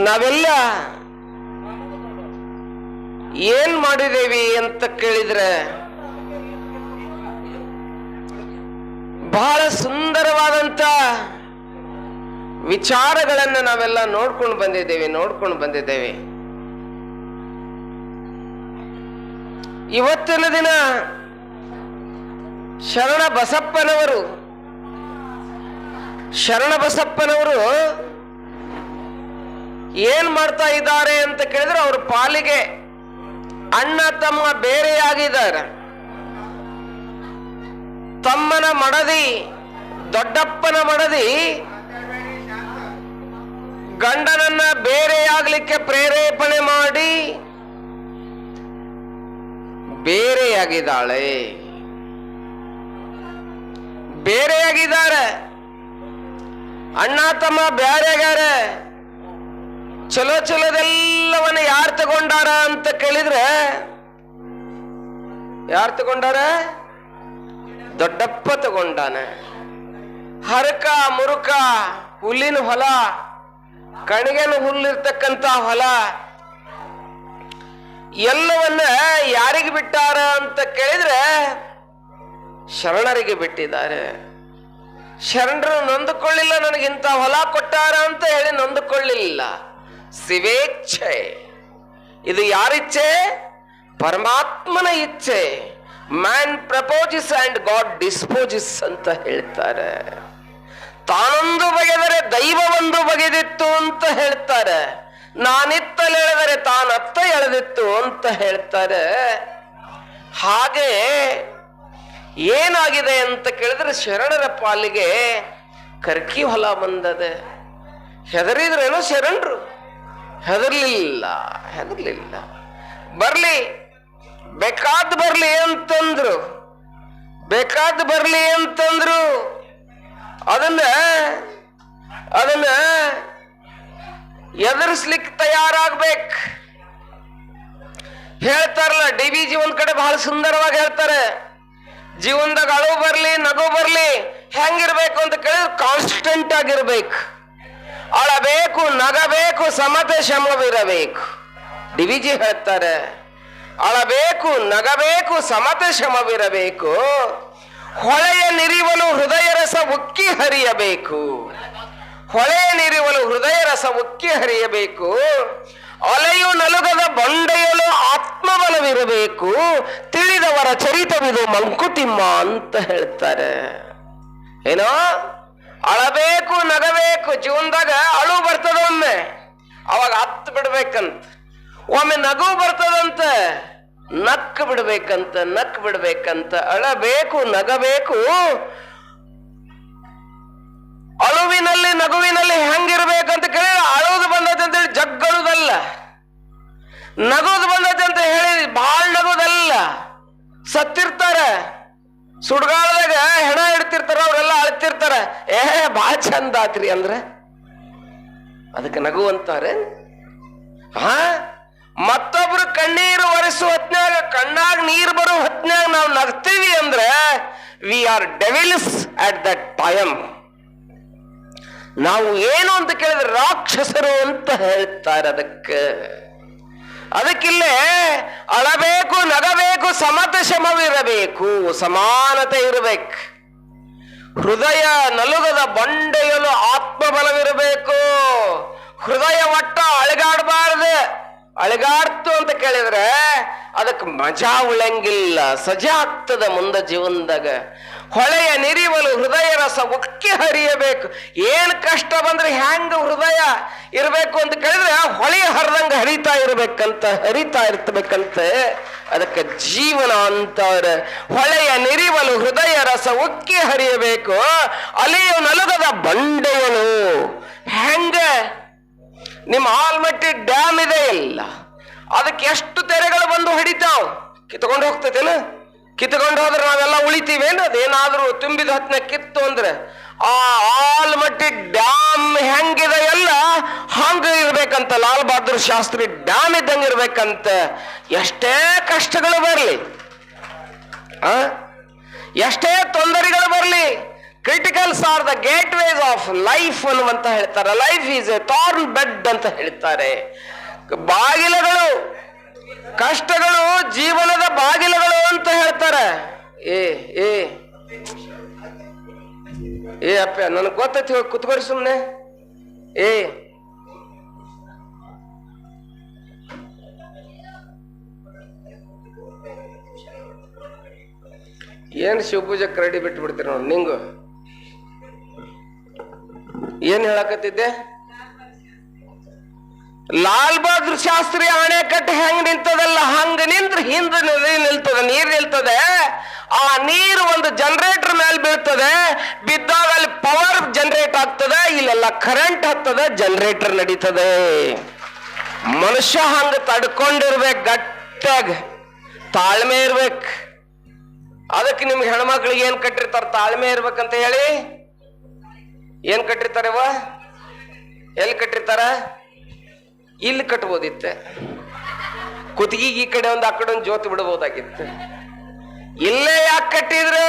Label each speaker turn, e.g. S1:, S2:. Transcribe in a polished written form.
S1: ನಾವೆಲ್ಲ ಏನ್ ಮಾಡಿದೇವಿ ಅಂತ ಕೇಳಿದ್ರೆ ಬಹಳ ಸುಂದರವಾದಂತ ವಿಚಾರಗಳನ್ನ ನಾವೆಲ್ಲ ನೋಡ್ಕೊಂಡು ಬಂದಿದ್ದೇವೆ. ಇವತ್ತಿನ ದಿನ ಶರಣ ಬಸಪ್ಪನವರು ಏನ್ ಮಾಡ್ತಾ ಇದ್ದಾರೆ ಅಂತ ಕೇಳಿದ್ರೆ ಅವ್ರ ಪಾಲಿಗೆ ಅಣ್ಣ ತಮ್ಮ ಬೇರೆಯಾಗಿದ್ದಾರೆ. ತಮ್ಮನ ಮಡದಿ ದೊಡ್ಡಪ್ಪನ ಮಡದಿ ಗಂಡನನ್ನ ಬೇರೆಯಾಗ್ಲಿಕ್ಕೆ ಪ್ರೇರೇಪಣೆ ಮಾಡಿ ಬೇರೆಯಾಗಿದ್ದಾರೆ. ಅಣ್ಣ ತಮ್ಮ ಬೇರೆಗಾರೆ. ಚಲೋದೆಲ್ಲವನ್ನ ಯಾರು ತಗೊಂಡಾರ ಅಂತ ಕೇಳಿದ್ರೆ ಯಾರು ತಗೊಂಡಾರ? ದೊಡ್ಡಪ್ಪ ತಗೊಂಡಾನೆ. ಹರಕ ಮುರುಕ ಹುಲ್ಲಿನ ಹೊಲ, ಕಣಿಗೆನ ಹುಲ್ಲಿರ್ತಕ್ಕಂತ ಹೊಲ ಎಲ್ಲವನ್ನ ಯಾರಿಗೆ ಬಿಟ್ಟಾರ ಅಂತ ಕೇಳಿದ್ರೆ ಶರಣರಿಗೆ ಬಿಟ್ಟಿದ್ದಾರೆ. ಶರಣರು ನೊಂದುಕೊಳ್ಳಿಲ್ಲ, ನನಗಿಂತ ಹೊಲ ಕೊಟ್ಟಾರ ಅಂತ ಹೇಳಿ ನೊಂದುಕೊಳ್ಳಿಲ್ಲ. ಶಿವೇಚ್ಛೆ. ಇದು ಯಾರಿಚ್ಛೆ? ಪರಮಾತ್ಮನ ಇಚ್ಛೆ. ಮ್ಯಾನ್ ಪ್ರಪೋಸಿಸ್ ಅಂಡ್ ಗಾಡ್ ಡಿಸ್ಪೋಸಿಸ್ ಅಂತ ಹೇಳ್ತಾರೆ. ತಾನೊಂದು ಬಗೆದರೆ ದೈವ ಒಂದು ಬಗೆದಿತ್ತು ಅಂತ ಹೇಳ್ತಾರೆ. ನಾನಿತ್ತಲೆಳೆದರೆ ತಾನತ್ತ ಎಳೆದಿತ್ತು ಅಂತ ಹೇಳ್ತಾರೆ. ಹಾಗೆ ಏನಾಗಿದೆ ಅಂತ ಕೇಳಿದ್ರೆ ಶರಣರ ಪಾಲಿಗೆ ಕರ್ಕಿ ಹೊಲ ಬಂದದೆ. ಹೆದರಿದ್ರೇನೋ ಶರಣರು? ಹೆದರ್ಲಿಲ್ಲ. ಬರ್ಲಿ, ಬೇಕಾದ್ ಬರ್ಲಿ ಅಂತಂದ್ರು. ಅದನ್ನ ಎದುರಿಸ್ಲಿಕ್ಕೆ ತಯಾರಾಗ್ಬೇಕು. ಹೇಳ್ತಾರಲ್ಲ, DVG ಒಂದ್ ಕಡೆ ಬಹಳ ಸುಂದರವಾಗಿ ಹೇಳ್ತಾರೆ, ಜೀವನದಾಗ ಅಳು ಬರ್ಲಿ ನಗು ಬರ್ಲಿ ಹೆಂಗಿರ್ಬೇಕು ಅಂತ ಕೇಳಿದ್ರೆ ಕಾನ್ಸ್ಟೆಂಟ್ ಆಗಿರ್ಬೇಕು. ಅಳಬೇಕು, ನಗಬೇಕು, ಸಮತೆ ಶ್ರಮವಿರಬೇಕು. DVG ಹೇಳ್ತಾರೆ, ಅಳಬೇಕು, ನಗಬೇಕು, ಸಮತೆ ಶ್ರಮವಿರಬೇಕು. ಹೊಳೆಯ ನಿರಿವಲು ಹೃದಯ ರಸ ಉಕ್ಕಿ ಹರಿಯಬೇಕು. ಅಲೆಯು ನಲುಗದ ಬಂಡೆಯಲು ಆತ್ಮಬಲವಿರಬೇಕು. ತಿಳಿದವರ ಚರಿತವಿದು ಮಂಕುತಿಮ್ಮ ಅಂತ ಹೇಳ್ತಾರೆ. ಏನೋ ಅಳಬೇಕು, ನಗಬೇಕು. ಜೀವನದಾಗ ಅಳು ಬರ್ತದೊಮ್ಮೆ, ಅವಾಗ ಹತ್ತು ಬಿಡ್ಬೇಕಂತ. ಒಮ್ಮೆ ನಗು ಬರ್ತದಂತ, ನಕ್ಕು ಬಿಡ್ಬೇಕಂತ. ಅಳಬೇಕು, ನಗಬೇಕು. ಅಳುವಿನಲ್ಲಿ ನಗುವಿನಲ್ಲಿ ಹೆಂಗಿರ್ಬೇಕಂತ ಕೇಳಿ ಅಳುವುದು ಬಂದೈತೆ ಅಂತೇಳಿ ಜಗ್ಗಳುದಲ್ಲ, ನಗುದು ಬಂದೈತೆ ಅಂತ ಹೇಳಿ ಬಹಳ ನಗುದಲ್ಲ. ಸತ್ತಿರ್ತಾರೆ, ಸುಡ್ಗಾಳದಾಗ ಹೆಣ ಇಡ್ತಿರ್ತಾರ, ಅವರೆಲ್ಲ ಅಳ್ತಿರ್ತಾರೆ. ಬಹಳ ಚಂದ ಆತ್ರಿ ಅಂದ್ರೆ ಅದಕ್ಕೆ ನಗು ಅಂತಾರೆ. ಮತ್ತೊಬ್ರು ಕಣ್ಣೀರು ಒರೆಸುವ ಹೊತ್ನ್ಯಾಗ, ಕಣ್ಣಾಗ ನೀರು ಬರೋ ಹೊತ್ನ್ಯಾಗ ನಾವು ನಗ್ತೀವಿ ಅಂದ್ರೆ we are devils at that time. ನಾವು ಏನು ಅಂತ ಕೇಳಿದ್ರೆ ರಾಕ್ಷಸರು ಅಂತ ಹೇಳ್ತಾರೆ. ಅದಕ್ಕಿಲ್ಲೇ ಅಳಬೇಕು, ನಗಬೇಕು, ಸಮತೆ ಶ್ರಮವಿರಬೇಕು, ಸಮಾನತೆ ಇರಬೇಕು. ಹೃದಯ ನಲುಗದ ಬಂಡೆಯಲು ಆತ್ಮಬಲವಿರಬೇಕು. ಹೃದಯ ಒಟ್ಟ ಅಳಗಾಡ್ತು ಅಂತ ಕೇಳಿದ್ರೆ ಅದಕ್ಕೆ ಮಜಾ ಉಳಂಗಿಲ್ಲ, ಸಜಾ ಆಗ್ತದ ಮುಂದೆ ಜೀವನದಾಗ. ಹೊಳೆಯ ನಿರಿವಲು ಹೃದಯ ರಸ ಉಕ್ಕಿ ಹರಿಯಬೇಕು. ಏನ್ ಕಷ್ಟ ಬಂದ್ರೆ ಹ್ಯಾಂಗ ಹೃದಯ ಇರಬೇಕು ಅಂತ ಕೇಳಿದ್ರೆ ಹೊಳೆಯ ಹರಿದಂಗ ಹರಿತಾ ಇರ್ಬೇಕಂತ. ಅದಕ್ಕೆ ಜೀವನ ಅಂತಾರೆ. ಹೊಳೆಯ ನಿರಿವಲು ಹೃದಯ ರಸ ಉಕ್ಕಿ ಹರಿಯಬೇಕು. ಅಲೆಯು ನಲುಗದ ಬಂಡೆಯಲು. ಹೆಂಗ ನಿಮ್ಮ ಆಲ್ಮಟ್ಟಿ ಡ್ಯಾಮ್ ಇದೆ ಇಲ್ಲ, ಅದಕ್ಕೆ ಎಷ್ಟು ತೆರೆಗಳು ಬಂದು ಹೊಡಿತಾವ್, ಕಿತ್ಕೊಂಡು ಹೋಗ್ತೈತೇನ? ಕಿತ್ಕೊಂಡು ಹೋದ್ರೆ ನಾವೆಲ್ಲ ಉಳಿತೀವೇನು? ಅದೇನಾದ್ರೂ ತುಂಬಿದ ಹೊತ್ತಿನ ಕಿತ್ತು ಅಂದ್ರೆ ಆ ಆಲ್ಮಟ್ಟಿ ಡ್ಯಾಮ್ ಹೆಂಗಿದೆ ಎಲ್ಲ ಹಂಗ ಇರ್ಬೇಕಂತ. ಲಾಲ್ ಬಹದ್ದೂರ್ ಶಾಸ್ತ್ರಿ ಡ್ಯಾಮ್ ಇದ್ದಂಗೆ ಇರ್ಬೇಕಂತ. ಎಷ್ಟೇ ಕಷ್ಟಗಳು ಬರ್ಲಿ, ಎಷ್ಟೇ ತೊಂದರೆಗಳು ಬರ್ಲಿ, criticals are the gateways of life ಅನ್ನುವಂತ ಹೇಳ್ತಾರೆ. Life is a thorn bed ಅಂತ ಹೇಳ್ತಾರೆ. ಬಾಗಿಲುಗಳು, ಕಷ್ಟಗಳು ಜೀವನದ ಬಾಗಿಲುಗಳು ಅಂತ ಹೇಳ್ತಾರೆ. ಏ ಏ ಏ ಅಪ್ಪ, ನನಗೆ ಗೊತ್ತೈತಿ, ಕುತ್ಕೋರಿ ಸುಮ್ನೆ. ಏನ್ ಶಿವಪೂಜೆ ಕರಡಿ ಬಿಟ್ಟು ಬಿಡ್ತೀರ ನೋಡಿ. ನಿಂಗು ಏನ್ ಹೇಳಕತ್ತಿದ್ದೆ? ಲಾಲ್ ಬಹದ್ದೂರ್ ಶಾಸ್ತ್ರಿ ಅಣೆಕಟ್ಟು ಹೆಂಗ್ ನಿಲ್ತದಲ್ಲ ಹಂಗ ನಿಂತ್ರ ಹಿಂದ ನದಿ ನಿಲ್ತದ, ನೀರ್ ನಿಲ್ತದೆ. ಆ ನೀರು ಒಂದು ಜನರೇಟರ್ ಮೇಲೆ ಬೀಳ್ತದೆ, ಬಿದ್ದಾಗ ಅಲ್ಲಿ ಪವರ್ ಜನರೇಟ್ ಆಗ್ತದೆ, ಇಲ್ಲೆಲ್ಲ ಕರೆಂಟ್ ಹತ್ತದ, ಜನರೇಟರ್ ನಡೀತದೆ. ಮನುಷ್ಯ ಹಂಗ ತಡ್ಕೊಂಡಿರ್ಬೇಕು, ಗಟ್ಟಾಗ ತಾಳ್ಮೆ ಇರ್ಬೇಕು. ಅದಕ್ಕೆ ನಿಮ್ಗೆ ಹೆಣ್ಮಕ್ಳಿಗೆ ಏನ್ ಕಟ್ಟಿರ್ತಾರ? ತಾಳ್ಮೆ ಇರ್ಬೇಕಂತ ಹೇಳಿ. ಏನ್ ಕಟ್ಟಿರ್ತಾರವ? ಎಲ್ಲಿ ಕಟ್ಟಿರ್ತಾರ? ಇಲ್ಲಿ ಕಟ್ಬೋದಿತ್ತೆ. ಕುತ್ತಿಗೆಗೆ ಈ ಕಡೆ ಒಂದು ಆ ಕಡೆ ಒಂದು ಜೋತಿ ಬಿಡಬಹುದಾಗಿತ್ತು. ಇಲ್ಲೇ ಯಾಕೆ ಕಟ್ಟಿದ್ರೆ